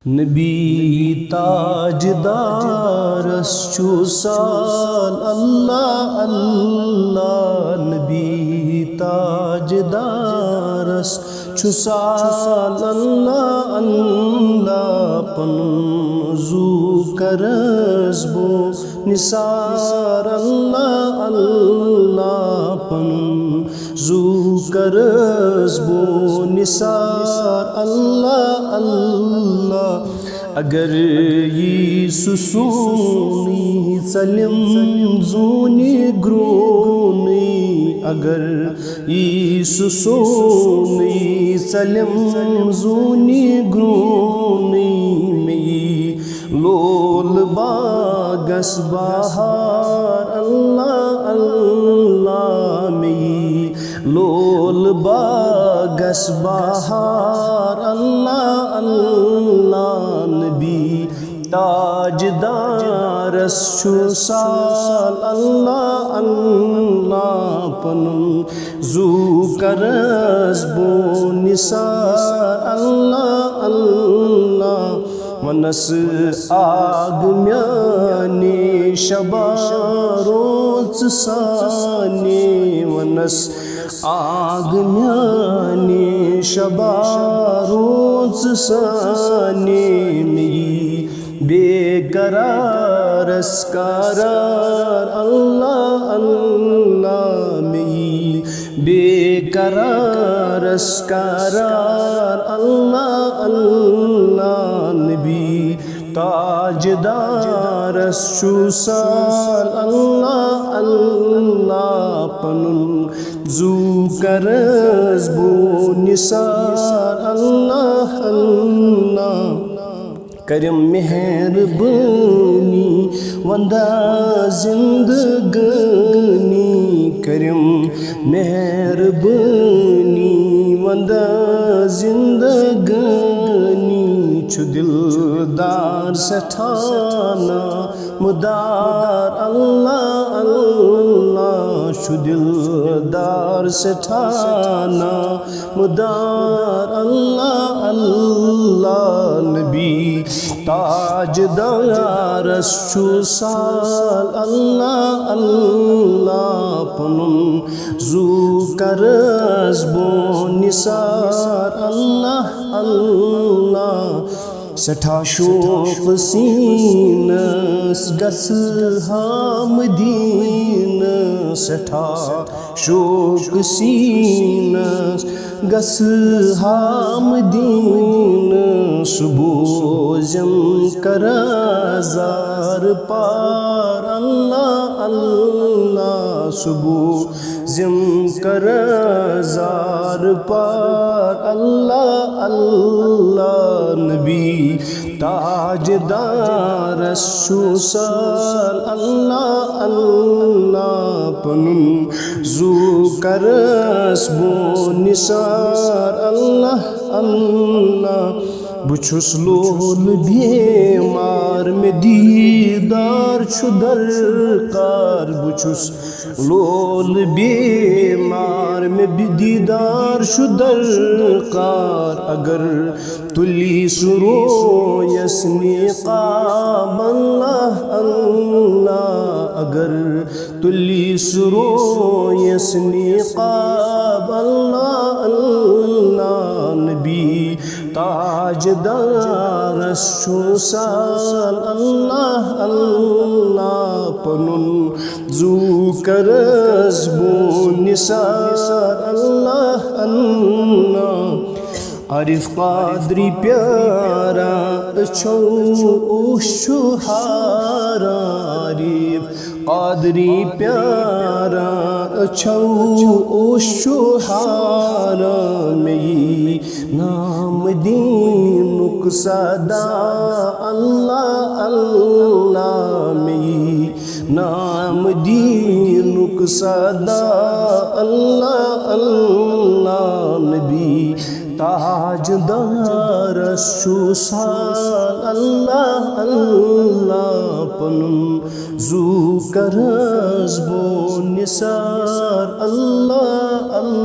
نبی تاجدارس چھُ سال اللہ اللہ نبی تاجدارس چھُ سال اللہ اللہ پنُن زو کرس بو نثار اللہ اللہ پنُن زو کرس بو نثار اللہ اللہ اگر یہ سسونی سلم زونی گرونی اگر یہ سسونی سلم زونی گرونی میں لول باغس بہار اللہ اللہ میں لول باغس بہار اللہ اللہ نبی تاجدارس چھُ سال اللہ اللہ پنُن زو کرس بو نثار اللہ اللہ ونس آگ میانے شبا روز سانے ونس آگ میانے شبا روز سانے میری بے قرارس قرار اللہ اللہ میری بے قرارس قرار اللہ اللہ نبی تاجدارس چھُ سال اللہ اللہ پنُن زو کرس بو نثار اللہ اللہ کرم مہربانی وندا زندگانی کرم مہربانی وندا زندگانی چھُ دلدار سٹھانا مدار اللہ اللہ چھُ دلدار سٹھانا مدار اللہ اللہ نبی تاجدارس چھُ سال اللہ اللہ پنُن زو کرس بو نثار اللہ اللہ سٹھا شوق سینس گژھِ ہا مدینہ سٹھا شوق سینس گژھِ ہا مدینہ صبح زم کرازار پار اللہ اللہ صبح زم کرازار پار اللہ اللہ نبی تاجدارس چھُ سال اللہ اللہ پنُن زو کرس بو نثار اللہ اللہ بچھُس لول بیمار میں دیدار چھُ درکار بچھُس لول بیمار میں دیدار چھُ درکار اگر تُلی سُرویس نقاب اللہ اللہ اگر تُلی سُرویس نقاب اللہ اللہ نبی تاجدارس چھُ سال اللہ اللہ پنُن زو کرس بو نثار اللہ اللہ عارف قادری پیارا چھو چھُ ہارا عارف قادری پیارا چھو چھُ ہارا میری نام دینک صدا اللہ اللہ میری نام دینک صدا اللہ اللہ نبی تاجدارس چھُ سال اللہ اللہ پنُن زو کرس بو نثار اللہ اللہ